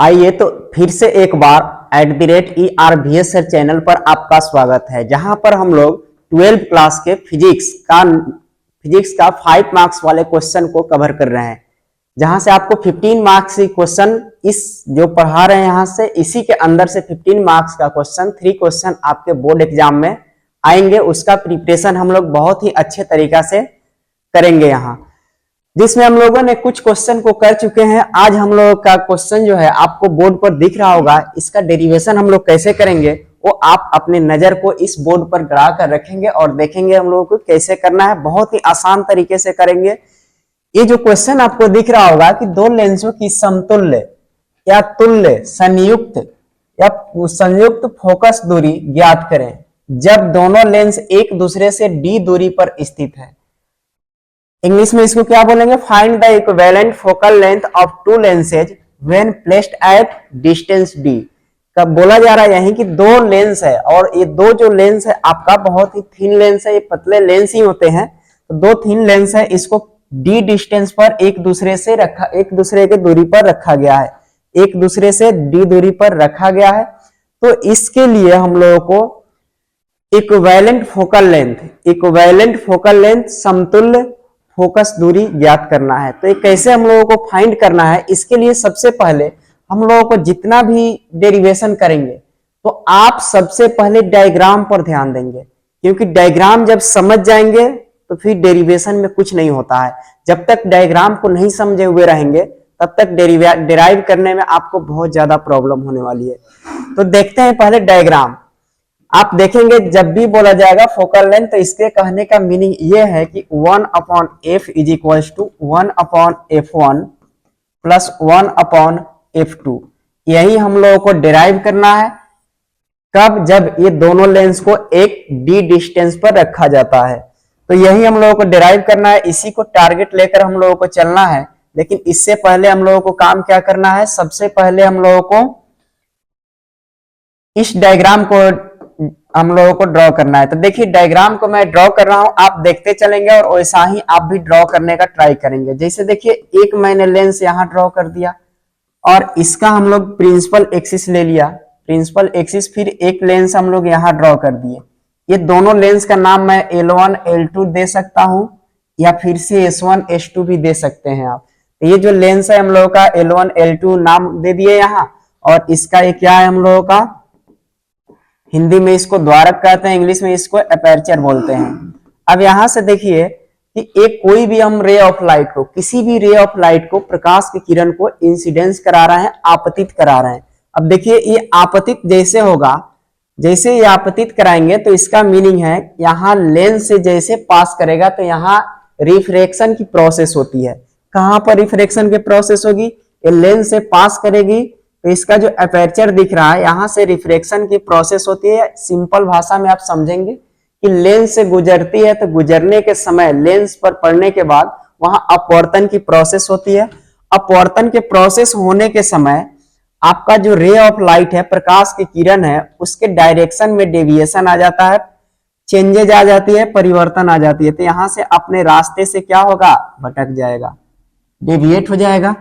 आइए तो फिर से एक बार @ERVS सर चैनल पर आपका स्वागत है, जहां पर हम लोग 12th क्लास के फिजिक्स का 5 मार्क्स वाले क्वेश्चन को कवर कर रहे हैं। जहां से आपको 15 मार्क्स की क्वेश्चन इस जो पढ़ा रहे हैं यहां से इसी के अंदर से 15 मार्क्स का क्वेश्चन 3 क्वेश्चन आपके बोर्ड एग्जाम में आएंगे। उसका प्रिपरेशन हम लोग बहुत ही अच्छे तरीका से करेंगे यहाँ, जिसमें हम लोगों ने कुछ क्वेश्चन को कर चुके हैं। आज हम लोग का क्वेश्चन जो है आपको बोर्ड पर दिख रहा होगा, इसका डेरिवेशन हम लोग कैसे करेंगे वो आप अपने नजर को इस बोर्ड पर गड़ा कर रखेंगे और देखेंगे हम लोगों को कैसे करना है। बहुत ही आसान तरीके से करेंगे। ये जो क्वेश्चन आपको दिख रहा होगा कि दो लेंसों की समतुल्य या तुल्य संयुक्त या संयुक्त फोकस दूरी ज्ञात करें जब दोनों लेंस एक दूसरे से d दूरी पर स्थित है। इंग्लिश में इसको क्या बोलेंगे? Find the equivalent focal length of to lenses when placed at distance d। कब बोला जा रहा है यही कि दो लेंस है और ये दो जो लेंस है आपका बहुत ही थिन लेंस है, ये पतले लेंस ही होते हैं। तो दो थिन लेंस है, इसको d डिस्टेंस पर एक दूसरे के दूरी पर रखा गया है, एक दूसरे से d दूरी पर रखा गया है। तो इसके लिए हम लोगों को इक्विवेलेंट फोकल लेंथ समतुल्य फोकस दूरी ज्ञात करना है। तो ये कैसे हम लोगों को फाइंड करना है, इसके लिए सबसे पहले हम लोगों को जितना भी डेरिवेशन करेंगे तो आप सबसे पहले डायग्राम पर ध्यान देंगे, क्योंकि डायग्राम जब समझ जाएंगे तो फिर डेरिवेशन में कुछ नहीं होता है। जब तक डायग्राम को नहीं समझे हुए रहेंगे तब तक डेराइव करने में आपको बहुत ज्यादा प्रॉब्लम होने वाली है। तो देखते हैं पहले डायग्राम। आप देखेंगे जब भी बोला जाएगा फोकल लेंथ तो इसके कहने का मीनिंग ये है कि 1/f is equals to 1/f1 plus 1/f2। यही हम लोगों को डिराइव करना है। कब? जब ये दोनों लेंस को एक d डिस्टेंस पर रखा जाता है। तो यही हम लोगों को डिराइव करना है, इसी को टारगेट लेकर हम लोगों को चलना है। लेकिन इससे पहले हम लोगों को काम क्या करना है? सबसे पहले हम लोगों को इस डायग्राम को हम लोगों को ड्रॉ करना है। तो देखिए डायग्राम को मैं ड्रॉ कर रहा हूं, आप देखते चलेंगे और वैसा ही आप भी ड्रॉ करने का ट्राई करेंगे। जैसे देखिए एक मैंने लेंस यहां ड्रॉ कर दिया और इसका हम लोग प्रिंसिपल एक्सिस ले लिया, प्रिंसिपल एक्सिस, फिर एक लेंस हम लोग यहां ड्रॉ कर दिए। ये दोनों लेंस का नाम मैं L1 L2 दे सकता हूं या फिर से S1 S2 भी दे सकते हैं आप। तो ये जो लेंस है हम लोगों का L1 L2 नाम दे दिए यहाँ, और इसका ये क्या है हम लोगों का, हिंदी में इसको द्वारक कहते हैं, इंग्लिश में इसको एपर्चर बोलते हैं। अब यहां से देखिए कि एक कोई भी हम रे ऑफ लाइट को, किसी भी रे ऑफ लाइट को, प्रकाश की किरण को इंसिडेंस करा रहे हैं, आपतित करा रहे हैं। अब देखिए ये आपतित जैसे होगा, जैसे ये आपतित कराएंगे तो इसका मीनिंग है यहाँ लेंस से जैसे पास करेगा तो यहाँ रिफ्रैक्शन की प्रोसेस होती है। कहां पर रिफ्रैक्शन की प्रोसेस होगी? ये लेंस से पास करेगी तो इसका जो एपर्चर दिख रहा है यहां से रिफ्रैक्शन की प्रोसेस होती है। सिंपल भाषा में आप समझेंगे कि लेंस से गुजरती है तो गुजरने के समय लेंस पर पड़ने के बाद वहां अपवर्तन की प्रोसेस होती है। अपवर्तन के प्रोसेस होने के समय आपका जो रे ऑफ लाइट है, प्रकाश की किरण है, उसके डायरेक्शन में डेविएशन आ जाता है, चेंजेज आ जाती है, परिवर्तन आ जाती है। तो यहां से अपने रास्ते से क्या होगा? भटक जाएगा, डेविएट हो जाएगा।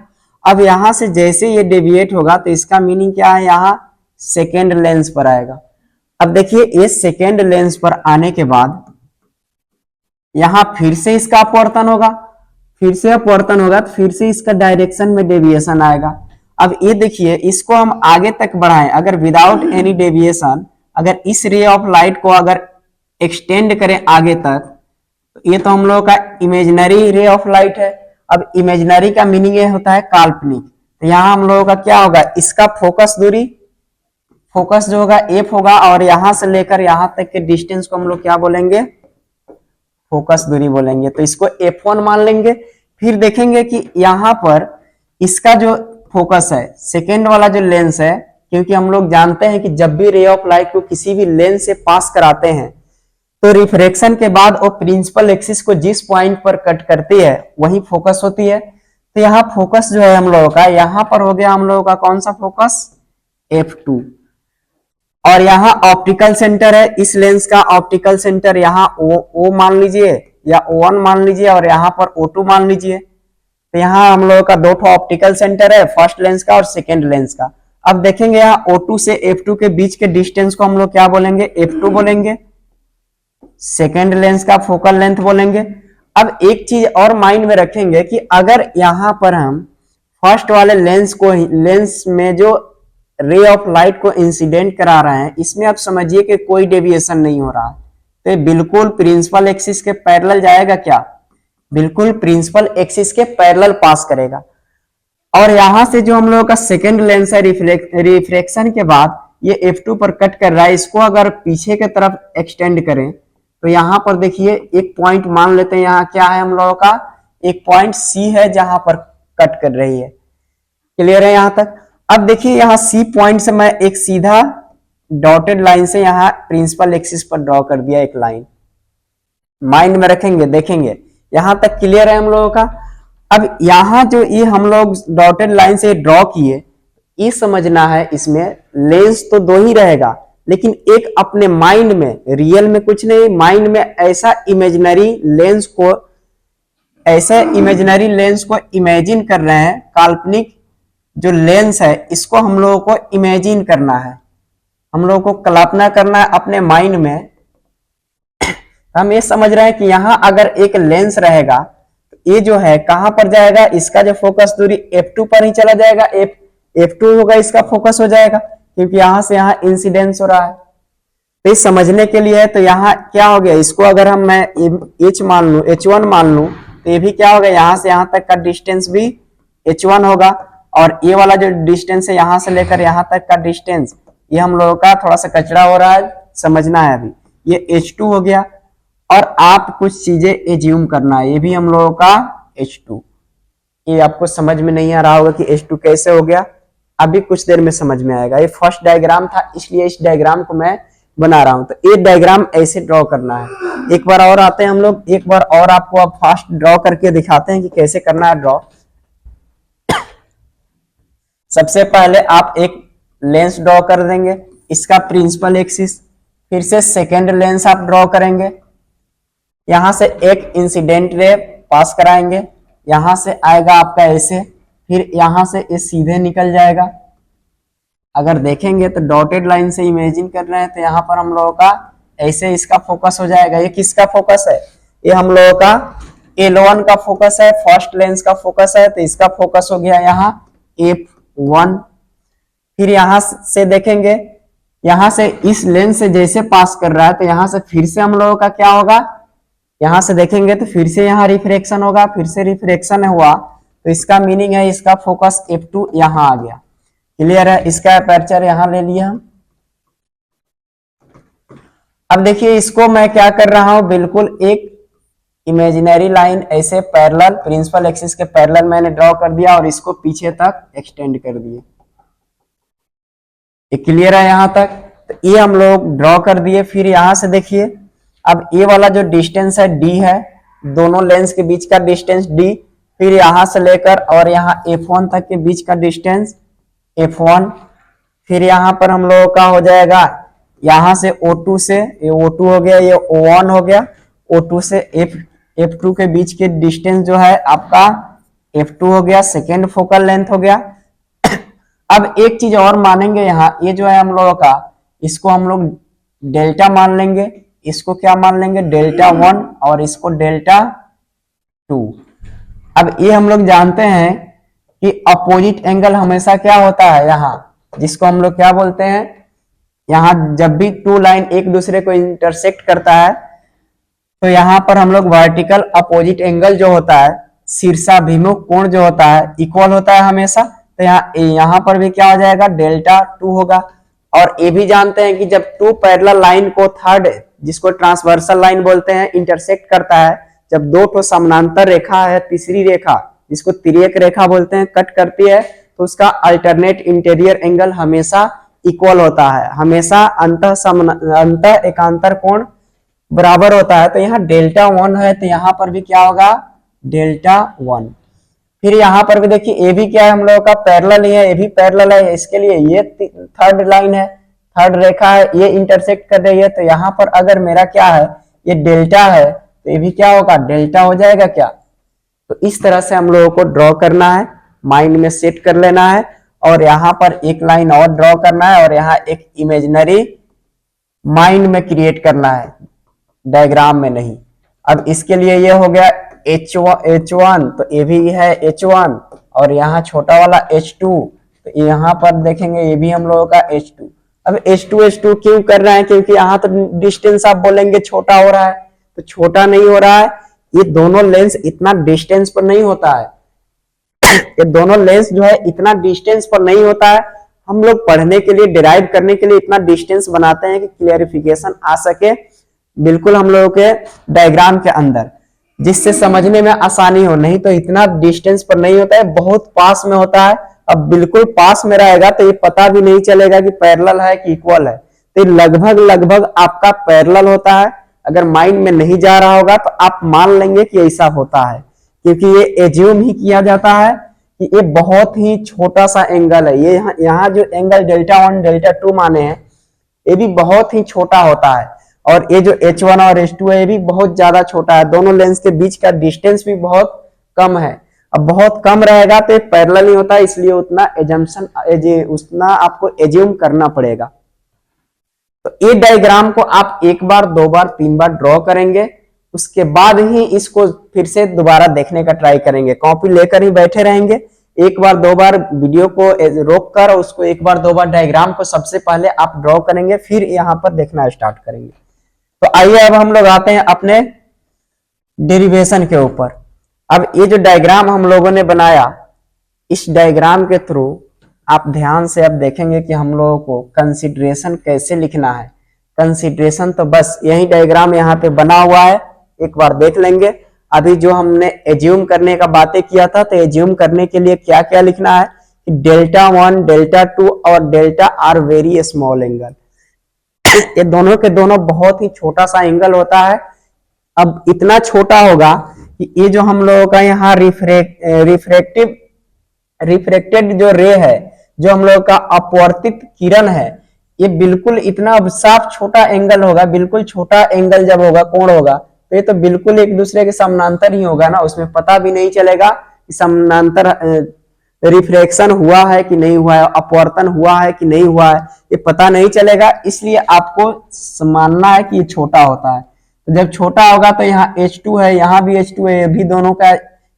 अब यहां से जैसे ये डेविएट होगा तो इसका मीनिंग क्या है? यहाँ सेकेंड लेंस पर आएगा। अब देखिए ये सेकेंड लेंस पर आने के बाद यहां फिर से इसका अपवर्तन होगा, फिर से अपवर्तन होगा तो फिर से इसका डायरेक्शन में डेविएशन आएगा। अब ये देखिए इसको हम आगे तक बढ़ाएं, अगर विदाउट एनी डेविएशन, अगर इस रे ऑफ लाइट को अगर एक्सटेंड करें आगे तक, तो ये तो हम लोगों का इमेजिनरी रे ऑफ लाइट है। अब इमेजिनरी का मीनिंग ये होता है काल्पनिक। तो यहां हम लोगों का क्या होगा? इसका फोकस दूरी, फोकस जो होगा f होगा, और यहां से लेकर यहां तक के डिस्टेंस को हम लोग क्या बोलेंगे? फोकस दूरी बोलेंगे। तो इसको f1 मान लेंगे। फिर देखेंगे कि यहां पर इसका जो फोकस है, सेकेंड वाला जो लेंस है, क्योंकि हम लोग जानते हैं कि जब भी रे ऑफ लाइट को किसी भी लेंस से पास कराते हैं तो रिफ्रैक्शन के बाद वो प्रिंसिपल एक्सिस को जिस पॉइंट पर कट करती है वही फोकस होती है। तो यहाँ फोकस जो है हम लोगों का, यहाँ पर हो गया हम लोगों का कौन सा फोकस? F2। और यहाँ ऑप्टिकल सेंटर है, इस लेंस का ऑप्टिकल सेंटर यहाँ O मान लीजिए या O1 मान लीजिए, और यहाँ पर O2 मान लीजिए। तो यहाँ हम लोगों का दो ठो ऑप्टिकल सेंटर है, फर्स्ट लेंस का और सेकेंड लेंस का। अब देखेंगे यहाँ O2 से F2 के बीच के डिस्टेंस को हम लोग क्या बोलेंगे, F2 बोलेंगे, सेकेंड लेंस का फोकल लेंथ बोलेंगे। अब एक चीज और माइंड में रखेंगे कि अगर यहां पर हम फर्स्ट वाले लेंस में जो रे ऑफ लाइट को इंसिडेंट करा रहे हैं, इसमें आप समझिए कि कोई डेविएशन नहीं हो रहा, तो बिल्कुल प्रिंसिपल एक्सिस के पैरेलल जाएगा, क्या बिल्कुल प्रिंसिपल एक्सिस के पैरेलल पास करेगा। और यहां से जो हम लोगों का सेकेंड लेंस है, रिफ्लेक्शन के बाद ये F2 पर कट कर रहा है, इसको अगर पीछे के तरफ एक्सटेंड करें तो यहां पर देखिए एक पॉइंट मान लेते हैं, यहाँ क्या है हम लोगों का, एक पॉइंट C है जहां पर कट कर रही है। क्लियर है यहां तक। अब देखिए यहाँ C पॉइंट से मैं एक सीधा डॉटेड लाइन से यहाँ प्रिंसिपल एक्सिस पर ड्रॉ कर दिया एक लाइन, माइंड में रखेंगे, देखेंगे यहां तक क्लियर है हम लोगों का। अब यहां जो ये हम लोग डॉटेड लाइन से ड्रॉ किए, ये समझना है इसमें लेंस तो दो ही रहेगा, लेकिन एक अपने माइंड में, रियल में कुछ नहीं, माइंड में ऐसा इमेजिनरी लेंस को इमेजिन कर रहे हैं, काल्पनिक जो लेंस है इसको हम लोगों को इमेजिन करना है, हम लोगों को कल्पना करना है अपने माइंड में। हम ये समझ रहे हैं कि यहां अगर एक लेंस रहेगा तो ये जो है कहां पर जाएगा, इसका जो फोकस दूरी F2 पर ही चला जाएगा, F2 होगा इसका फोकस हो जाएगा, क्योंकि यहां से यहां इंसिडेंस हो रहा है। तो इस समझने के लिए है, तो यहाँ क्या हो गया, इसको अगर हम मैं H मान लू, H1 मान लू, तो ये भी क्या होगा, यहां से यहां तक का डिस्टेंस भी H1 होगा, और ये वाला जो डिस्टेंस है यहां से लेकर यहां तक का डिस्टेंस, ये हम लोगों का थोड़ा सा कचरा हो रहा है, समझना है अभी, ये H2 हो गया। और आप कुछ चीजें एज्यूम करना है, ये भी हम लोगों का H2, ये आपको समझ में नहीं आ रहा होगा कि H2 कैसे हो गया, अभी कुछ देर में समझ में आएगा। ये फर्स्ट डायग्राम था, इसलिए इस डायग्राम को मैं बना रहा हूं। तो ये डायग्राम ऐसे ड्रॉ करना है। एक बार और आते हैं हम लोग, एक बार और आपको अब फास्ट ड्रॉ करके दिखाते हैं कि कैसे करना है ड्रॉ। सबसे पहले आप एक लेंस ड्रॉ कर देंगे, इसका प्रिंसिपल एक्सिस, फिर से सेकेंड लेंस आप ड्रॉ करेंगे, यहां से एक इंसिडेंट रे पास कराएंगे, यहां से आएगा आपका ऐसे, फिर यहां से ये सीधे निकल जाएगा। अगर देखेंगे तो डॉटेड लाइन से इमेजिन कर रहे हैं, तो यहाँ पर हम लोगों का ऐसे इसका फोकस हो जाएगा। ये किसका फोकस है, ये हम लोगों का L1 का फोकस है, फर्स्ट लेंस का फोकस है, तो इसका फोकस हो गया यहाँ F1। फिर यहां से देखेंगे, यहां से इस लेंस से जैसे पास कर रहा है, तो यहां से फिर से हम लोगों का क्या होगा, यहां से देखेंगे तो फिर से यहाँ रिफ्रैक्शन होगा, फिर से रिफ्रैक्शन हुआ, तो इसका मीनिंग है इसका फोकस F2 यहां आ गया। क्लियर है, इसका अपर्चर यहां ले लिया हम। अब देखिए इसको मैं क्या कर रहा हूं, बिल्कुल एक इमेजिनरी लाइन ऐसे पैरेलल, प्रिंसिपल एक्सिस के पैरेलल मैंने ड्रॉ कर दिया और इसको पीछे तक एक्सटेंड कर दिए। ये क्लियर है यहां तक, तो ये हम लोग ड्रॉ कर दिए। फिर यहां से देखिए, अब ये वाला जो डिस्टेंस है D है, दोनों लेंस के बीच का डिस्टेंस D, फिर यहां से लेकर और यहाँ F1 तक के बीच का डिस्टेंस F1, फिर यहां पर हम लोगों का हो जाएगा यहां से O2 से, ये O2 हो गया, ये O1 हो गया, O2 से F2 के बीच के डिस्टेंस जो है आपका F2 हो गया, सेकेंड फोकल लेंथ हो गया। अब एक चीज और मानेंगे, यहाँ ये जो है हम लोगों का, इसको हम लोग डेल्टा मान लेंगे, इसको क्या मान लेंगे, डेल्टा 1, और इसको डेल्टा 2। अब ये हम लोग जानते हैं कि अपोजिट एंगल हमेशा क्या होता है यहाँ, जिसको हम लोग क्या बोलते हैं, यहाँ जब भी टू लाइन एक दूसरे को इंटरसेक्ट करता है, तो यहाँ पर हम लोग वर्टिकल अपोजिट एंगल जो होता है, शीर्षाभिमुख कोण जो होता है, इक्वल होता है हमेशा। तो यहाँ पर भी क्या हो जाएगा, डेल्टा 2 होगा। और ये भी जानते हैं कि जब टू पैरेलल लाइन को थर्ड, जिसको ट्रांसवर्सल लाइन बोलते हैं, इंटरसेक्ट करता है, जब दो तो समानांतर रेखा है, तीसरी रेखा जिसको तिर्यक रेखा बोलते हैं, कट करती है, तो उसका अल्टरनेट इंटीरियर एंगल हमेशा इक्वल होता है, हमेशा अंत एकांतर कोण बराबर होता है। तो यहाँ डेल्टा 1 है, तो यहाँ पर भी क्या होगा, डेल्टा 1। फिर यहाँ पर भी देखिए, ये भी क्या है हम लोगों का पैरेलल ही है, ये भी पैरेलल है, इसके लिए ये थर्ड लाइन है, थर्ड रेखा है, ये इंटरसेक्ट कर रही है। तो यहाँ पर अगर मेरा क्या है, ये डेल्टा है, तो ये भी क्या होगा, डेल्टा हो जाएगा क्या। तो इस तरह से हम लोगों को ड्रॉ करना है, माइंड में सेट कर लेना है, और यहाँ पर एक लाइन और ड्रॉ करना है, और यहाँ एक इमेजिनरी माइंड में क्रिएट करना है, डायग्राम में नहीं। अब इसके लिए ये हो गया H1, तो ये भी है H1, और यहाँ छोटा वाला H2, तो यहाँ पर देखेंगे ये भी हम लोगों का H2। अब H2 क्यों कर रहे हैं, क्योंकि यहाँ तो डिस्टेंस आप बोलेंगे छोटा हो रहा है, तो छोटा नहीं हो रहा है, ये दोनों लेंस इतना डिस्टेंस पर नहीं होता है, ये दोनों लेंस जो है इतना डिस्टेंस पर नहीं होता है। हम लोग पढ़ने के लिए, डिराइव करने के लिए इतना डिस्टेंस बनाते हैं कि क्लियरिफिकेशन आ सके बिल्कुल हम लोगों के डायग्राम के अंदर, जिससे समझने में आसानी हो। नहीं तो इतना डिस्टेंस पर नहीं होता है, बहुत पास में होता है। अब बिल्कुल पास में रहेगा तो ये पता भी नहीं चलेगा कि पैरेलल है कि इक्वल है, तो लगभग लगभग आपका पैरेलल होता है। अगर माइंड में नहीं जा रहा होगा तो आप मान लेंगे कि ऐसा होता है, क्योंकि ये एज्यूम ही किया जाता है कि ये बहुत ही छोटा सा एंगल है। ये यहाँ जो एंगल Δ1 Δ2 माने हैं, ये भी बहुत ही छोटा होता है, और ये जो H1 और H2 है ये भी बहुत ज्यादा छोटा है। दोनों लेंस के बीच का डिस्टेंस भी बहुत कम है। अब बहुत कम रहेगा तो पैरेलल नहीं होता, इसलिए उतना आपको एज्यूम करना पड़ेगा। तो ये डायग्राम को आप एक बार, दो बार, तीन बार ड्रॉ करेंगे, उसके बाद ही इसको फिर से दोबारा देखने का ट्राई करेंगे। कॉपी लेकर ही बैठे रहेंगे, एक बार दो बार वीडियो को रोक कर उसको एक बार दो बार डायग्राम को सबसे पहले आप ड्रॉ करेंगे, फिर यहाँ पर देखना स्टार्ट करेंगे। तो आइए अब हम लोग आते हैं अपने डेरिवेशन के ऊपर। अब ये जो डायग्राम हम लोगों ने बनाया, इस डायग्राम के थ्रू आप ध्यान से अब देखेंगे कि हम लोगों को कंसीडरेशन कैसे लिखना है। कंसीडरेशन तो बस यही डायग्राम यहाँ पे बना हुआ है, एक बार देख लेंगे। अभी जो हमने एज्यूम करने का बातें किया था, तो एज्यूम करने के लिए क्या क्या लिखना है कि Δ1 Δ2 और delta R very small angle. ये दोनों के दोनों बहुत ही छोटा सा एंगल होता है। अब इतना छोटा होगा कि ये जो हम लोगों का यहाँ रिफ्रेक्टेड जो रे है, जो हम लोग का अपवर्तित किरण है, ये बिल्कुल इतना साफ छोटा एंगल होगा। बिल्कुल छोटा एंगल जब होगा, कोण होगा, तो ये तो बिल्कुल एक दूसरे के समानांतर ही होगा ना, उसमें पता भी नहीं चलेगा कि समानांतर रिफ्रैक्शन हुआ है कि नहीं हुआ है, अपवर्तन हुआ है कि नहीं हुआ है, ये पता नहीं चलेगा। इसलिए आपको मानना है कि ये छोटा होता है। तो जब छोटा होगा तो यहाँ H2 है, यहाँ भी H2 है, ये भी दोनों का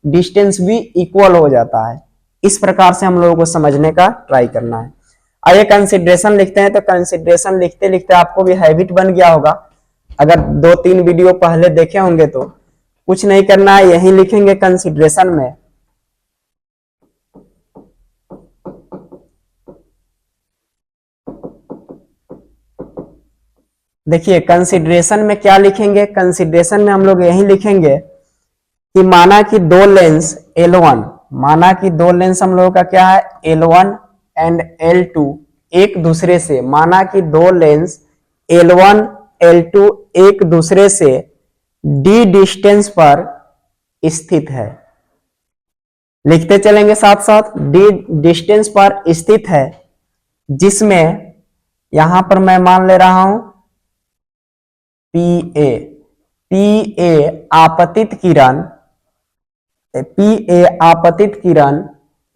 डिस्टेंस भी इक्वल हो जाता है। इस प्रकार से हम लोगों को समझने का ट्राई करना है। आइए कंसिडरेशन लिखते हैं। तो कंसिडरेशन लिखते लिखते आपको भी हैबिट बन गया होगा, अगर 2-3 वीडियो पहले देखे होंगे तो कुछ नहीं करना है, यही लिखेंगे कंसिडरेशन में। देखिए कंसिडरेशन में क्या लिखेंगे, कंसिडरेशन में हम लोग यही लिखेंगे कि माना कि दो लेंस L1, माना कि दो लेंस हम लोगों का क्या है L1 एंड L2 एक दूसरे से, माना कि दो लेंस L1 L2 एक दूसरे से d डिस्टेंस पर स्थित है। लिखते चलेंगे साथ साथ, d डिस्टेंस पर स्थित है, जिसमें यहां पर मैं मान ले रहा हूं PA आपतित किरण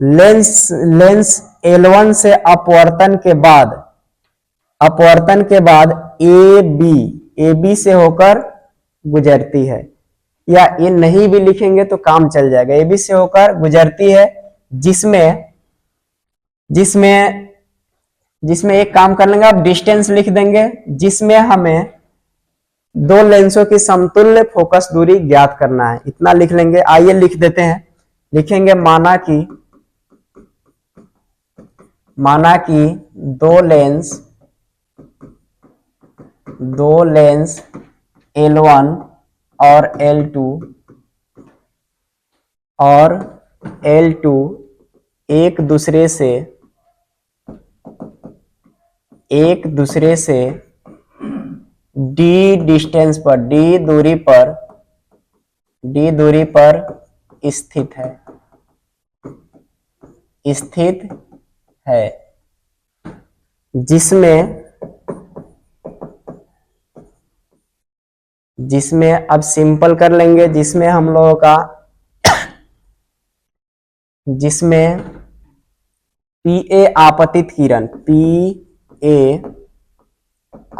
लेंस L1 से अपवर्तन के बाद AB से होकर गुजरती है, या ये नहीं भी लिखेंगे तो काम चल जाएगा, AB से होकर गुजरती है, जिसमें एक काम कर लेंगे, आप डिस्टेंस लिख देंगे, जिसमें हमें दो लेंसों की समतुल्य फोकस दूरी ज्ञात करना है, इतना लिख लेंगे। आइए लिख देते हैं, लिखेंगे माना कि दो लेंस L1 और L2 एक दूसरे से d डिस्टेंस पर, d दूरी पर स्थित है, जिसमें अब सिंपल कर लेंगे, जिसमें हम लोगों का जिसमें पीए आपतित किरण, पीए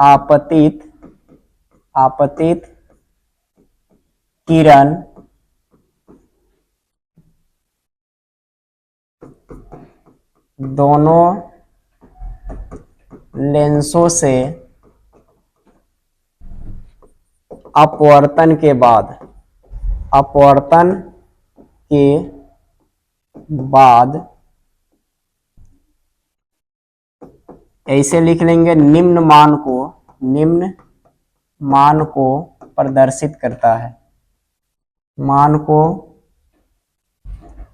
आपतित किरण दोनों लेंसों से अपवर्तन के बाद ऐसे लिख लेंगे, निम्न मान को प्रदर्शित करता है, मान को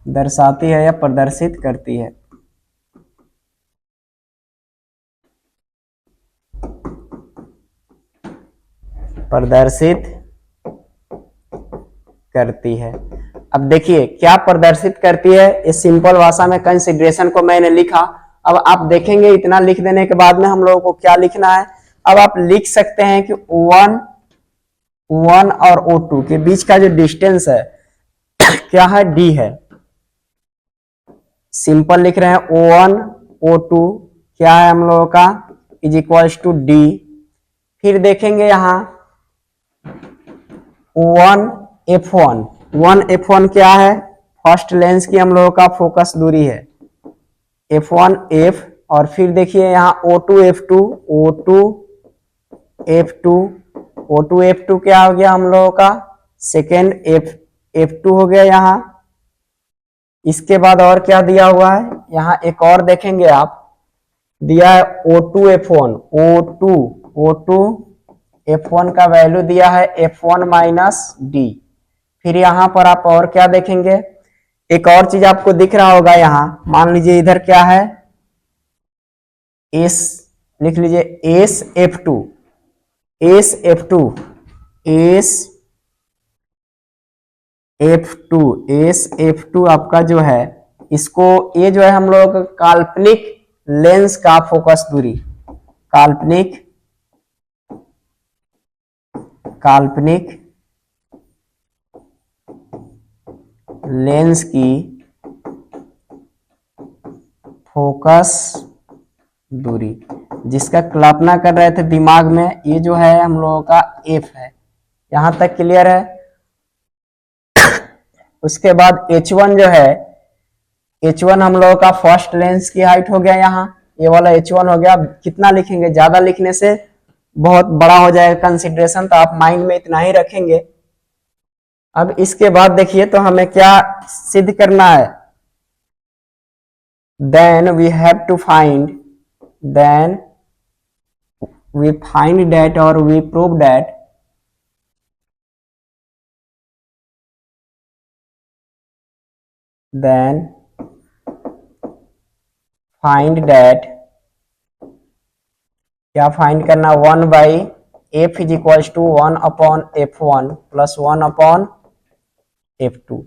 दर्शाती है या प्रदर्शित करती है। प्रदर्शित करती है। अब देखिए क्या प्रदर्शित करती है, इस सिंपल भाषा में कंसीडरेशन को मैंने लिखा। अब आप देखेंगे इतना लिख देने के बाद में हम लोगों को क्या लिखना है। अब आप लिख सकते हैं कि O1 और O2 के बीच का जो डिस्टेंस है क्या है, D है। सिंपल लिख रहे हैं O1 O2 क्या है हम लोगों का, इज इक्वल्स टू D। फिर देखेंगे यहां O1 F1 क्या है, फर्स्ट लेंस की हम लोगों का फोकस दूरी है F1 F। और फिर देखिए यहाँ O2 F2 क्या हो गया हम लोगों का, सेकेंड F2 हो गया यहाँ। इसके बाद और क्या दिया हुआ है, यहाँ एक और देखेंगे आप, दिया है O2 F1 का वैल्यू दिया है F1 माइनस D। फिर यहाँ पर आप और क्या देखेंगे, एक और चीज आपको दिख रहा होगा, यहाँ मान लीजिए इधर क्या है, S लिख लीजिए, SF2 आपका जो है, इसको ये जो है हम लोग काल्पनिक लेंस का फोकस दूरी, काल्पनिक लेंस की फोकस दूरी, जिसका कल्पना कर रहे थे दिमाग में, ये जो है हम लोगों का F है। यहां तक क्लियर है। उसके बाद H1 जो है, H1 हम लोगों का फर्स्ट लेंस की हाइट हो गया, यहाँ ये वाला H1 हो गया। कितना लिखेंगे, ज्यादा लिखने से बहुत बड़ा हो जाएगा कंसीडरेशन, तो आप माइंड में इतना ही रखेंगे। अब इसके बाद देखिए तो हमें क्या सिद्ध करना है, then we find that or we prove that क्या फाइंड करना, 1 by F is equals to 1 upon F1 plus 1 upon F2।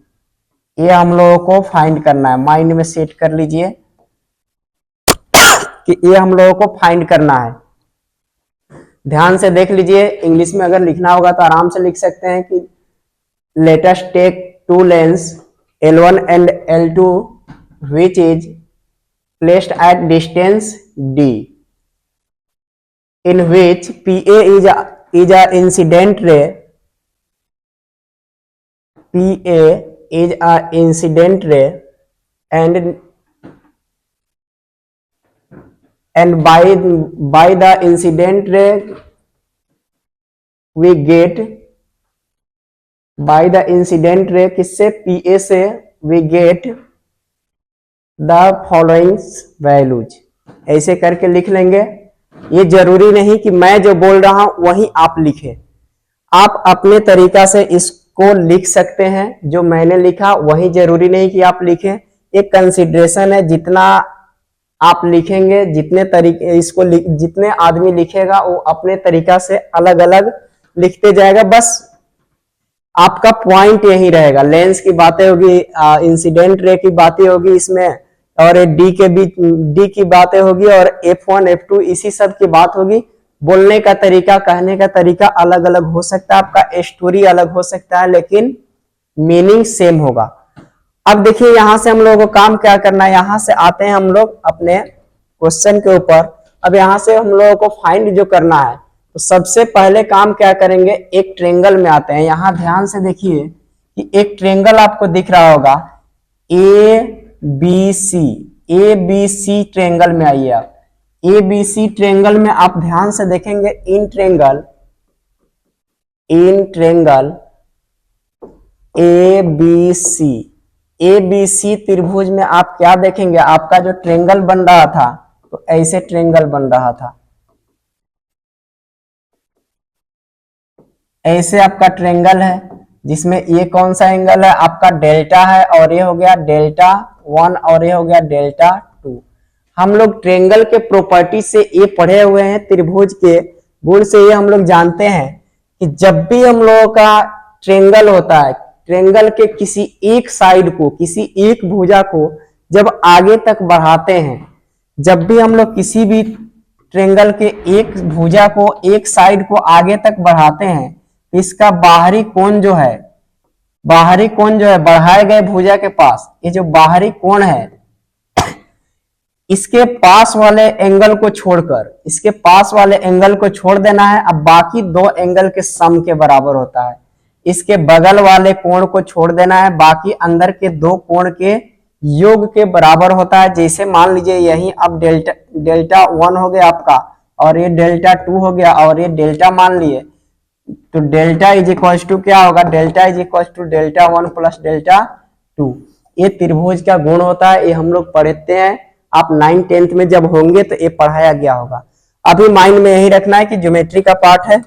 ये हम लोगों को फाइंड करना है, माइंड में सेट कर लीजिए कि ये हम लोगों को फाइंड करना है। ध्यान से देख लीजिए, इंग्लिश में अगर लिखना होगा तो आराम से लिख सकते हैं कि let us take two lens L1 and L2 which is placed at distance D, in which PA is a incident ray, and by the incident ray we get, by the incident ray किससे, PA से we get the following values। ऐसे करके लिख लेंगे। ये जरूरी नहीं कि मैं जो बोल रहा हूं वही आप लिखें, आप अपने तरीका से इसको लिख सकते हैं। जो मैंने लिखा वही जरूरी नहीं कि आप लिखें, एक कंसीडरेशन है, जितना आप लिखेंगे, जितने तरीके इसको जितने आदमी लिखेगा वो अपने तरीका से अलग अलग लिखते जाएगा। बस आपका पॉइंट यही रहेगा, लेंस की बातें होगी, इंसिडेंट रे की बातें होगी इसमें, और डी के बीच डी की बातें होगी, और F1 F2 इसी सब की बात होगी। बोलने का तरीका, कहने का तरीका अलग अलग हो सकता है, आपका स्टोरी अलग हो सकता है, लेकिन मीनिंग सेम होगा। अब देखिए यहां से हम लोगों को काम क्या करना है, यहां से आते हैं हम लोग अपने क्वेश्चन के ऊपर। अब यहां से हम लोगों को फाइंड जो करना है, तो सबसे पहले काम क्या करेंगे, एक ट्रेंगल में आते हैं। यहां ध्यान से देखिए कि एक ट्रेंगल आपको दिख रहा होगा A B C. A B C triangle में आइए आप। ए बी सी ट्रेंगल में आप ध्यान से देखेंगे, in triangle A B C, A B C त्रिभुज में आप क्या देखेंगे, आपका जो ट्रेंगल बन रहा था तो ऐसे ट्रेंगल बन रहा था, ऐसे आपका ट्रेंगल है, जिसमें ये कौन सा एंगल है आपका डेल्टा है, और ये हो गया डेल्टा 1 और ये हो गया डेल्टा 2। हम लोग ट्रेंगल के प्रॉपर्टी से ये पढ़े हुए हैं, त्रिभुज के गुण से ये हम लोग जानते हैं कि जब भी हम लोगों का ट्रेंगल होता है, ट्रेंगल के किसी एक साइड को, किसी एक भुजा को जब आगे तक बढ़ाते हैं, जब भी हम लोग किसी भी ट्रेंगल के एक भुजा को, एक साइड को आगे तक बढ़ाते हैं, इसका बाहरी कोण जो है, बढ़ाए गए भुजा के पास, ये जो बाहरी कोण है, इसके पास वाले एंगल को छोड़कर, इसके पास वाले एंगल को छोड़ देना है। अब बाकी दो एंगल के सम के बराबर होता है। इसके बगल वाले कोण को छोड़ देना है, बाकी अंदर के दो कोण के योग के बराबर होता है। जैसे मान लीजिए यही अब डेल्टा 1 हो गया आपका, और ये डेल्टा 2 हो गया, और ये डेल्टा मान लिए, तो डेल्टा इज इक्वल टू क्या होगा, delta is equal to delta 1 plus delta 2। ये त्रिभुज का गुण होता है, ये हम लोग पढ़ते हैं, आप 9th-10th में जब होंगे तो ये पढ़ाया गया होगा। अभी माइंड में यही रखना है कि ज्योमेट्री का पार्ट है,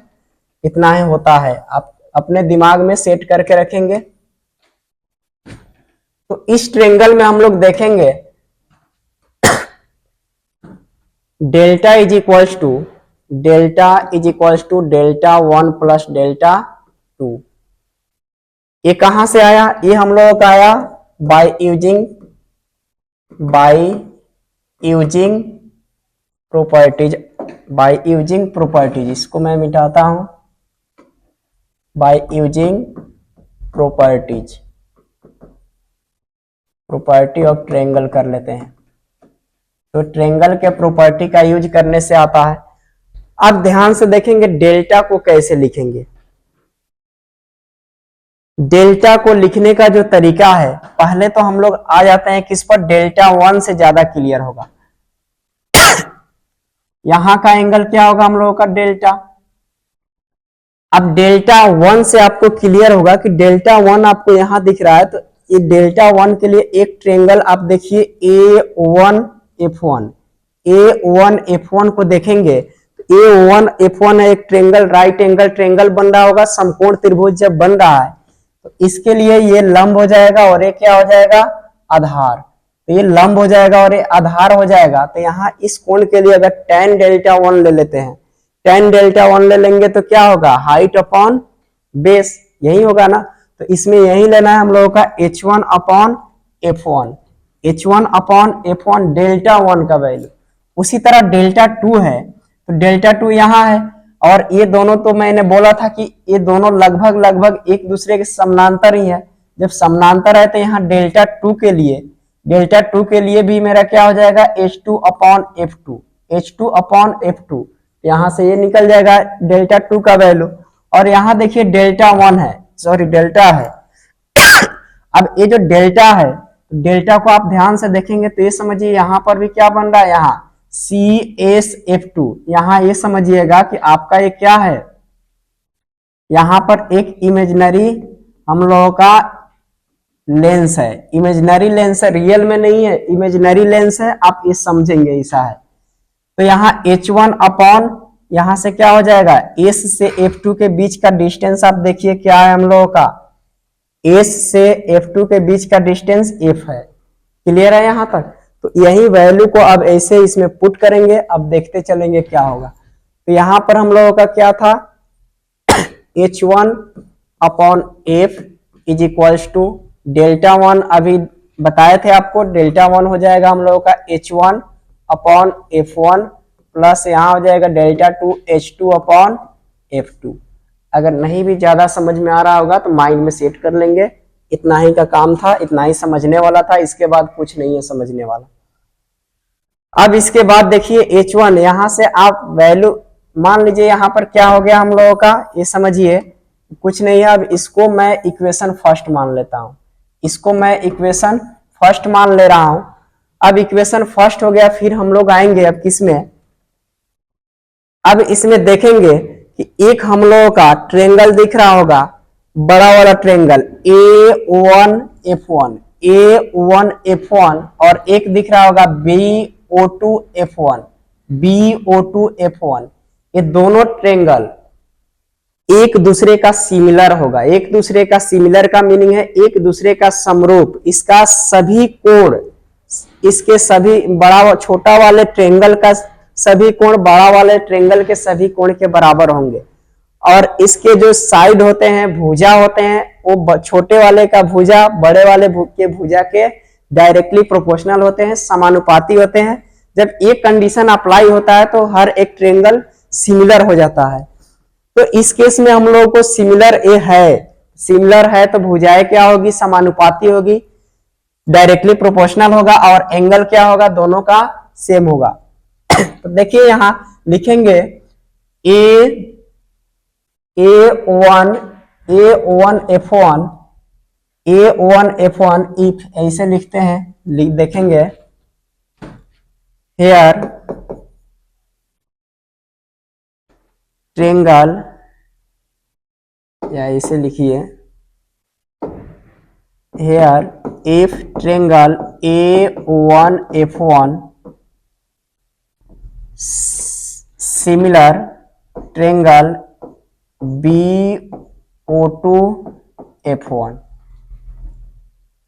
इतना ही होता है, आप अपने दिमाग में सेट करके रखेंगे। तो इस ट्रेंगल में हम लोग देखेंगे delta is equal to delta 1 plus delta 2। ये कहां से आया, ये हम लोगों का आया बाय यूजिंग प्रॉपर्टीज। इसको मैं मिटाता हूं, by using property of triangle कर लेते हैं। तो ट्रेंगल के प्रॉपर्टी का यूज करने से आता है। अब ध्यान से देखेंगे डेल्टा को कैसे लिखेंगे। डेल्टा को लिखने का जो तरीका है, पहले तो हम लोग आ जाते हैं किस पर, डेल्टा 1 से ज्यादा क्लियर होगा। यहां का एंगल क्या होगा हम लोगों का, डेल्टा। अब डेल्टा 1 से आपको क्लियर होगा कि डेल्टा 1 आपको यहां दिख रहा है, तो ये डेल्टा 1 के लिए एक ट्रेंगल आप देखिए A1F1 को देखेंगे, A1F1 है एक ट्रेंगल, राइट एंगल ट्रेंगल बन रहा होगा, समकोण त्रिभुज जब बन रहा है तो इसके लिए ये लंब हो जाएगा और ये क्या हो जाएगा, आधार। तो ये लंब हो जाएगा और ये आधार हो जाएगा। तो यहाँ इस कोण के लिए अगर tan डेल्टा 1 ले लेते हैं, tan डेल्टा 1 ले लेंगे तो क्या होगा, हाइट अपॉन बेस, यही होगा ना। तो इसमें यही लेना है हम लोगों का H1 अपॉन F1 डेल्टा 1 का वैल्यू। उसी तरह डेल्टा 2 है, तो डेल्टा 2 यहाँ है, और ये दोनों तो मैंने बोला था कि ये दोनों लगभग एक दूसरे के समानांतर ही है। जब समानांतर है तो यहाँ डेल्टा 2 के लिए भी मेरा क्या हो जाएगा, H2 अपॉन F2। यहाँ से ये निकल जाएगा डेल्टा 2 का वैल्यू, और यहाँ देखिए डेल्टा 1 है, सॉरी डेल्टा है। अब ये जो डेल्टा है, डेल्टा को आप ध्यान से देखेंगे तो ये समझिए यहाँ पर भी क्या बन रहा है, यहाँ CSF2। यहाँ ये समझिएगा कि आपका ये क्या है, यहाँ पर एक इमेजिनरी हम लोगों का लेंस है, इमेजिनरी लेंस है, रियल में नहीं है, इमेजिनरी लेंस है, आप ये समझेंगे ऐसा है। तो यहाँ H1 अपॉन, यहाँ से क्या हो जाएगा, S से F2 के बीच का डिस्टेंस आप देखिए क्या है हम लोगों का, S से F2 के बीच का डिस्टेंस F है। क्लियर है यहाँ तक। तो यही वैल्यू को अब ऐसे इसमें पुट करेंगे, अब देखते चलेंगे क्या होगा। तो यहाँ पर हम लोगों का क्या था, H1 upon F is equals to delta 1, अभी बताए थे आपको, डेल्टा 1 हो जाएगा हम लोगों का H1 अपॉन F1 प्लस यहाँ हो जाएगा डेल्टा 2 H2 अपॉन F2। अगर नहीं भी ज्यादा समझ में आ रहा होगा तो माइंड में सेट कर लेंगे, इतना ही का काम था, इतना ही समझने वाला था, इसके बाद कुछ नहीं है समझने वाला। अब इसके बाद देखिए H1, यहां से आप वैल्यू मान लीजिए, यहां पर क्या हो गया हम लोगों का, ये समझिए कुछ नहीं है। अब इसको मैं इक्वेशन फर्स्ट मान लेता हूं, इसको मैं इक्वेशन फर्स्ट मान ले रहा हूं। अब इक्वेशन फर्स्ट हो गया, फिर हम लोग आएंगे अब किसमें, अब इसमें देखेंगे कि एक हम लोगों का ट्रेंगल दिख रहा होगा, बड़ा वाला ट्रेंगल A1F1, A1F1, और एक दिख रहा होगा BO2F1, BO2F1। ये दोनों ट्रेंगल एक दूसरे का सिमिलर होगा। एक दूसरे का सिमिलर का मीनिंग है एक दूसरे का समरूप। इसका सभी कोण, इसके सभी बड़ा छोटा वाले ट्रेंगल का सभी कोण बड़ा वाले ट्रेंगल के सभी कोण के बराबर होंगे, और इसके जो साइड होते हैं, भुजा होते हैं, वो छोटे वाले का भुजा बड़े वाले के भुजा के डायरेक्टली प्रोपोर्शनल होते हैं, समानुपाती होते हैं। जब एक कंडीशन अप्लाई होता है तो हर एक ट्रेंगल सिमिलर हो जाता है। तो इस केस में हम लोगों को सिमिलर सिमिलर है तो भुजाएं क्या होगी, समानुपाती होगी, डायरेक्टली प्रोपोर्शनल होगा, और एंगल क्या होगा, दोनों का सेम होगा। तो देखिए यहां लिखेंगे A1 A1F1 A1F1 इफ, ऐसे लिखते हैं, देखेंगे हेयर ट्रेंगल, या ऐसे लिखिए here if triangle A1F1 similar triangle BO2F1,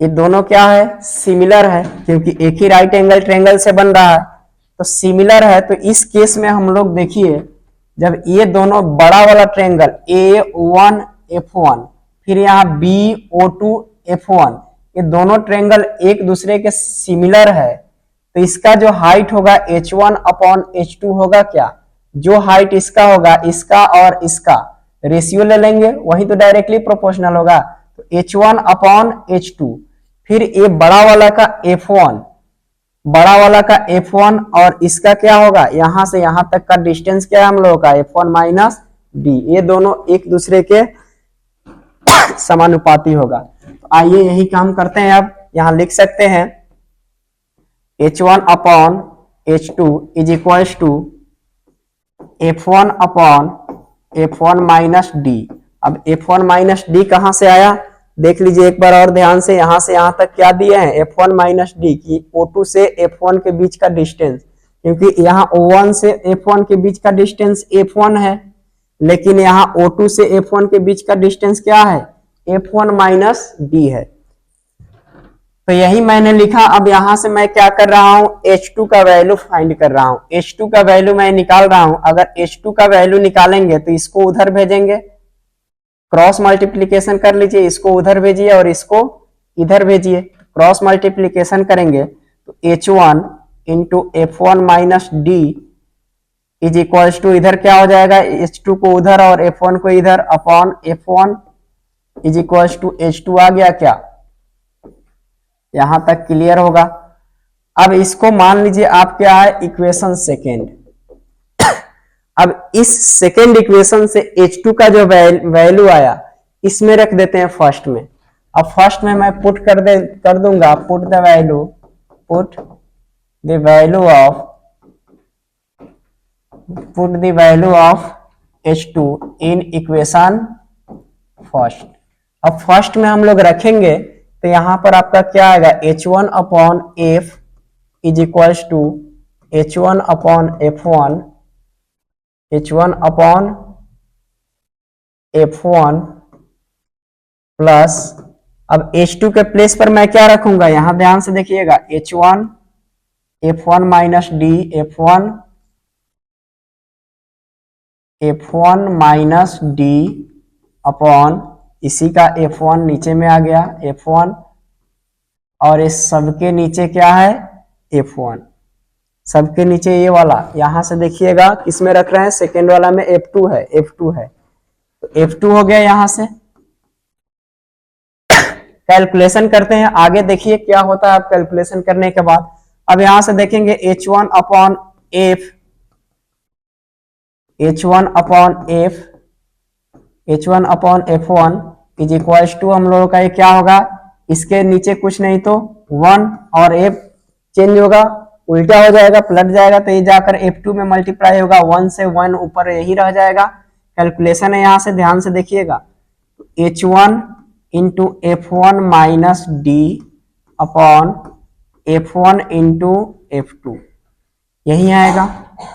ये दोनों क्या है, सिमिलर है, क्योंकि एक ही राइट एंगल ट्रेंगल से बन रहा है, तो सिमिलर है। तो इस केस में हम लोग देखिए, जब ये दोनों बड़ा वाला ट्रेंगल A1F1 फिर यहाँ BO2F1, ये दोनों ट्रेंगल एक दूसरे के सिमिलर है, तो इसका जो हाइट होगा H1/H2 होगा क्या, जो हाइट इसका होगा, इसका और इसका रेशियो ले लेंगे, वही तो डायरेक्टली प्रोपोर्शनल होगा, तो H1/H2। फिर ये बड़ा वाला का F1, बड़ा वाला का F1, और इसका क्या होगा, यहां से यहां तक का डिस्टेंस क्या है हम लोगों का, F1 - D। ये दोनों एक दूसरे के समानुपाती होगा। तो आइए यही काम करते हैं। अब यहां लिख सकते हैं H1/H2 is equals to F1/F1 - D। अब F1 - D कहां से आया, देख लीजिए एक बार और ध्यान से, यहां से यहां तक क्या दिए हैं, F1 - D की O2 से F1 के बीच का डिस्टेंस, क्योंकि यहाँ O1 से F1 के बीच का डिस्टेंस F1 है, लेकिन यहाँ O2 से F1 के बीच का डिस्टेंस क्या है, F1 - D है। तो यही मैंने लिखा। अब यहां से मैं क्या कर रहा हूं, H2 का वैल्यू फाइंड कर रहा हूं। H2 का वैल्यू मैं निकाल रहा हूं। अगर H2 का वैल्यू निकालेंगे तो इसको उधर भेजेंगे, क्रॉस मल्टीप्लीकेशन कर लीजिए, इसको उधर भेजिए और इसको इधर भेजिए, क्रॉस मल्टीप्लीकेशन करेंगे तो H1 into F1 - D is equals to, इधर क्या हो जाएगा, H2 को उधर और F1 को इधर, upon F1 is equals to H2 आ गया क्या, यहां तक क्लियर होगा। अब इसको मान लीजिए आप क्या है, इक्वेशन सेकेंड। अब इस सेकेंड इक्वेशन से H2 का जो वैल्यू आया, इसमें रख देते हैं फर्स्ट में। अब फर्स्ट में मैं पुट कर दूंगा, put the value of H2 in equation first. अब फर्स्ट में हम लोग रखेंगे तो यहां पर आपका क्या आएगा, H1/F is equals to H1/F1 plus, अब H2 के प्लेस पर मैं क्या रखूंगा, यहां ध्यान से देखिएगा, H1 F1 - D F1 - D upon इसी का F1 नीचे में आ गया, F1, और इस सबके नीचे क्या है, F1, सबके नीचे ये वाला, यहां से देखिएगा किसमें रख रहे हैं, सेकेंड वाला में F2 है, तो F2 हो गया। यहां से कैलकुलेशन करते हैं, आगे देखिए क्या होता है अब कैलकुलेशन करने के बाद। अब यहां से देखेंगे H1 upon F, H1 upon F, H1 upon F1 is equal to हम लोगों का ये क्या होगा, इसके नीचे कुछ नहीं तो 1 और F चेंज होगा, उल्टा हो जाएगा, पलट जाएगा, तो ये जाकर F2 में मल्टीप्लाई होगा, 1 से 1 ऊपर यही रह जाएगा। कैलकुलेशन है, यहां से ध्यान से देखिएगा, H1 into F1 minus D upon F1 into F2 यही आएगा।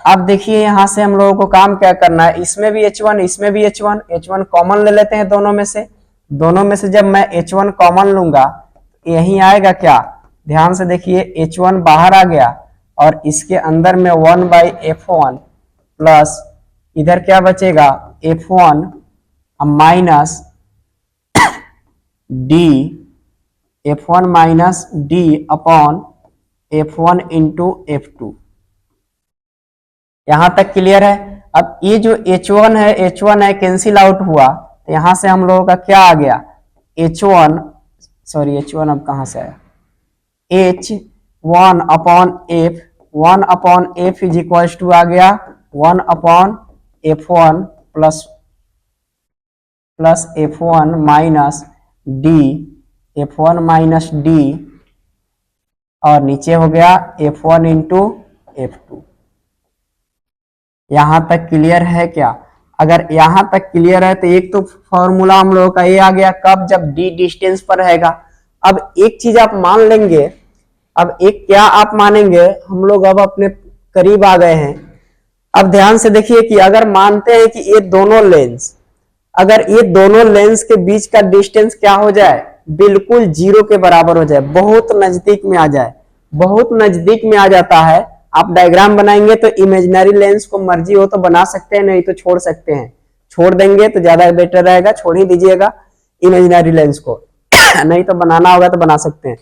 अब देखिए यहां से हम लोगों को काम क्या करना है, इसमें भी H1 इसमें भी H1, H1 कॉमन ले लेते हैं दोनों में से। दोनों में से जब मैं H1 कॉमन लूंगा यही आएगा क्या, ध्यान से देखिए H1 बाहर आ गया और इसके अंदर में 1/F1 प्लस इधर क्या बचेगा F1 minus D, F1 minus D upon F1 into F2। यहां तक क्लियर है। अब ये जो H1 है कैंसिल आउट हुआ, तो यहां से हम लोगों का क्या आ गया H1 अब कहां से आया, H1 upon F, 1 upon F is equal to आ गया 1 upon F1 plus F1 minus D, F1 minus D और नीचे हो गया F1 इंटू F2। यहां तक क्लियर है क्या? अगर यहां तक क्लियर है तो एक तो फॉर्मूला हम लोगों का ये आ गया, कब, जब d डिस्टेंस पर रहेगा। अब एक चीज आप मान लेंगे, अब एक क्या आप मानेंगे, हम लोग अब अपने करीब आ गए हैं। अब ध्यान से देखिए कि अगर मानते हैं कि ये दोनों लेंस, अगर ये दोनों लेंस के बीच का डिस्टेंस क्या हो जाए, बिल्कुल 0 के बराबर हो जाए, बहुत नजदीक में आ जाए, बहुत नजदीक में आ जाता है, आप डायग्राम बनाएंगे तो इमेजिनरी लेंस को मर्जी हो तो बना सकते हैं, नहीं तो छोड़ सकते हैं। छोड़ देंगे तो ज्यादा बेटर रहेगा, छोड़ ही दीजिएगा इमेजिनरी लेंस को नहीं तो बनाना होगा तो बना सकते हैं।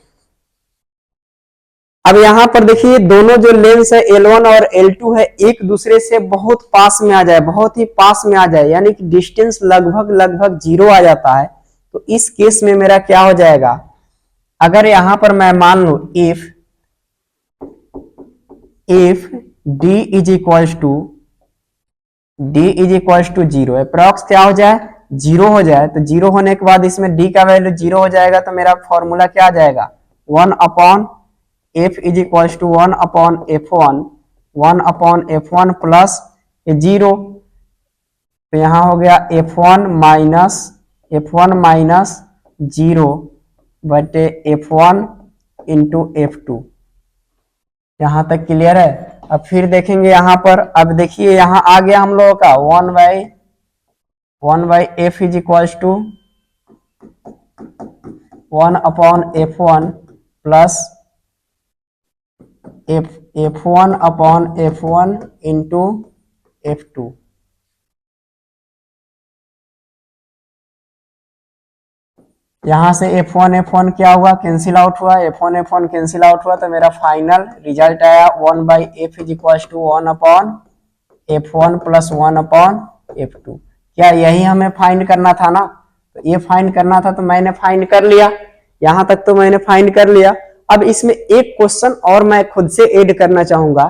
अब यहां पर देखिए दोनों जो लेंस है L1 और L2 है, एक दूसरे से बहुत पास में आ जाए, बहुत ही पास में आ जाए, यानी कि डिस्टेंस लगभग 0 आ जाता है। तो इस केस में मेरा क्या हो जाएगा, अगर यहां पर मैं मान लू if d is equal to 0, approx क्या हो जाए 0 हो जाए, तो 0 होने के बाद इसमें d का वैल्यू 0 हो जाएगा, तो मेरा फॉर्मूला क्या आ जाएगा 1 upon f is equal to 1 upon F1 plus 0, तो यहां हो गया F1 माइनस 0 बटे F1 इंटू F2। यहां तक क्लियर है। अब फिर देखेंगे यहां पर, अब देखिए यहां आ गया हम लोगों का 1 by F is equal to 1 upon F1 plus F1 upon F1 into F2। यहां से F1 क्या हुआ, कैंसिल आउट हुआ, F1 कैंसिल आउट हुआ, तो मेरा फाइनल रिजल्ट आया 1 by F is equal to 1 upon F1 plus 1 upon F2। क्या यही हमें फाइंड करना था ना, तो ये फाइंड करना था, तो मैंने फाइंड कर लिया, यहां तक तो मैंने फाइंड कर लिया। अब इसमें एक क्वेश्चन और मैं खुद से ऐड करना चाहूंगा,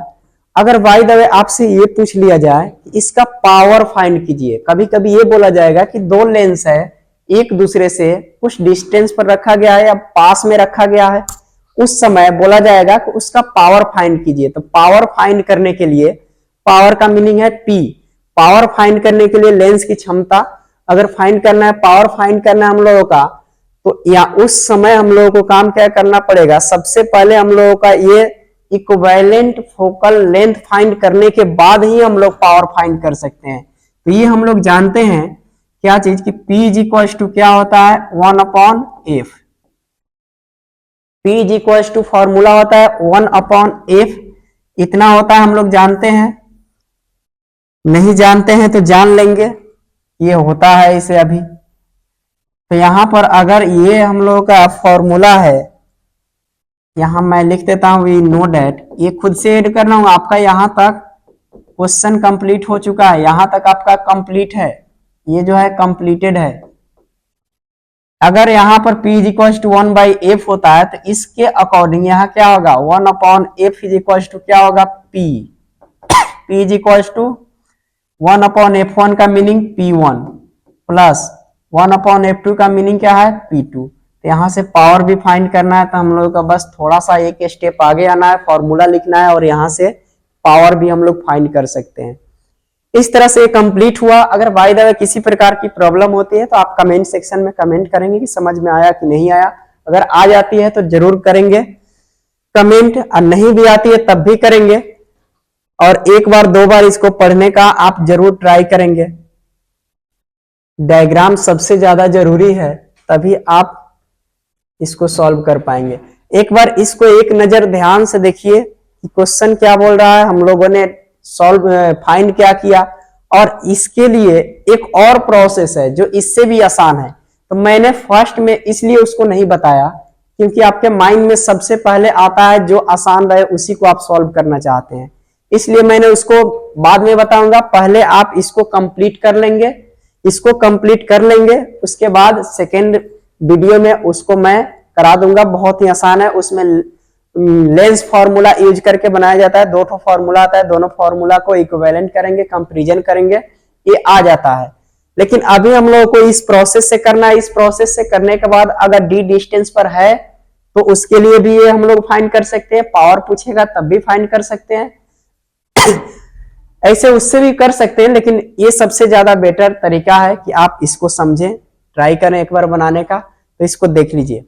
अगर बाय द वे आपसे ये पूछ लिया जाए कि इसका पावर फाइंड कीजिए, कभी कभी ये बोला जाएगा कि दो लेंस है, एक दूसरे से कुछ डिस्टेंस पर रखा गया है या पास में रखा गया है, उस समय बोला जाएगा कि उसका पावर फाइंड कीजिए। तो पावर फाइंड करने के लिए, पावर का मीनिंग है P, पावर फाइंड करने के लिए लेंस की क्षमता अगर फाइंड करना है, पावर फाइंड करना है हम लोगों का, तो या उस समय हम लोगों को काम क्या करना पड़ेगा, सबसे पहले हम लोगों का ये इक्विवेलेंट फोकल लेंथ फाइंड करने के बाद ही हम लोग पावर फाइंड कर सकते हैं। तो ये हम लोग जानते हैं क्या चीज की P इज इक्वल टू क्या होता है 1 upon F, P is equal to formula होता है 1 अपॉन F, इतना होता है, हम लोग जानते हैं, नहीं जानते हैं तो जान लेंगे, ये होता है इसे अभी। तो यहां पर अगर ये हम लोग का फॉर्मूला है, यहां मैं लिख देता हूं वी नो डेट, ये खुद से ऐड कर रहा हूं, आपका यहां तक क्वेश्चन कंप्लीट हो चुका है, यहां तक आपका कंप्लीट है, ये जो है कंप्लीटेड है। अगर यहाँ पर P is equal to 1/f होता है तो इसके अकॉर्डिंग यहाँ क्या होगा 1/f इज इक्वल टू क्या होगा P is equal to 1/f1 का मीनिंग P1 प्लस 1/f2 का मीनिंग क्या है P2। तो यहाँ से पावर भी फाइंड करना है तो हम लोग का बस थोड़ा सा एक स्टेप आगे आना है, फॉर्मूला लिखना है और यहाँ से पावर भी हम लोग फाइंड कर सकते हैं। इस तरह से कंप्लीट हुआ। अगर बाय द वे किसी प्रकार की प्रॉब्लम होती है तो आप कमेंट सेक्शन में कमेंट करेंगे कि समझ में आया कि नहीं आया। अगर आ जाती है तो जरूर करेंगे कमेंट, और नहीं भी आती है तब भी करेंगे। और एक बार दो बार इसको पढ़ने का आप जरूर ट्राई करेंगे। डायग्राम सबसे ज्यादा जरूरी है, तभी आप इसको सॉल्व कर पाएंगे। एक बार इसको एक नजर ध्यान से देखिए कि क्वेश्चन क्या बोल रहा है, हम लोगों ने सॉल्व फाइंड क्या किया। और इसके लिए एक और प्रोसेस है जो इससे भी आसान है, तो मैंने फर्स्ट में इसलिए उसको नहीं बताया क्योंकि आपके माइंड में सबसे पहले आता है जो आसान रहे उसी को आप सॉल्व करना चाहते हैं, इसलिए मैंने उसको बाद में बताऊंगा। पहले आप इसको कंप्लीट कर लेंगे, इसको कंप्लीट कर लेंगे, उसके बाद सेकेंड वीडियो में उसको मैं करा दूंगा। बहुत ही आसान है, उसमें लेंस फॉर्मूला यूज करके बनाया जाता है। दो फॉर्मूला आता है, दोनों फॉर्मूला को इक्विवेलेंट करेंगे, कंपैरिजन करेंगे, ये आ जाता है। लेकिन अभी हम लोगों को इस प्रोसेस से करना है। इस प्रोसेस से करने के बाद अगर d डिस्टेंस पर है तो उसके लिए भी ये हम लोग फाइंड कर सकते हैं। पावर पूछेगा तब भी फाइंड कर सकते हैं ऐसे उससे भी कर सकते हैं, लेकिन ये सबसे ज्यादा बेटर तरीका है कि आप इसको समझें, ट्राई करें एक बार बनाने का। तो इसको देख लीजिए।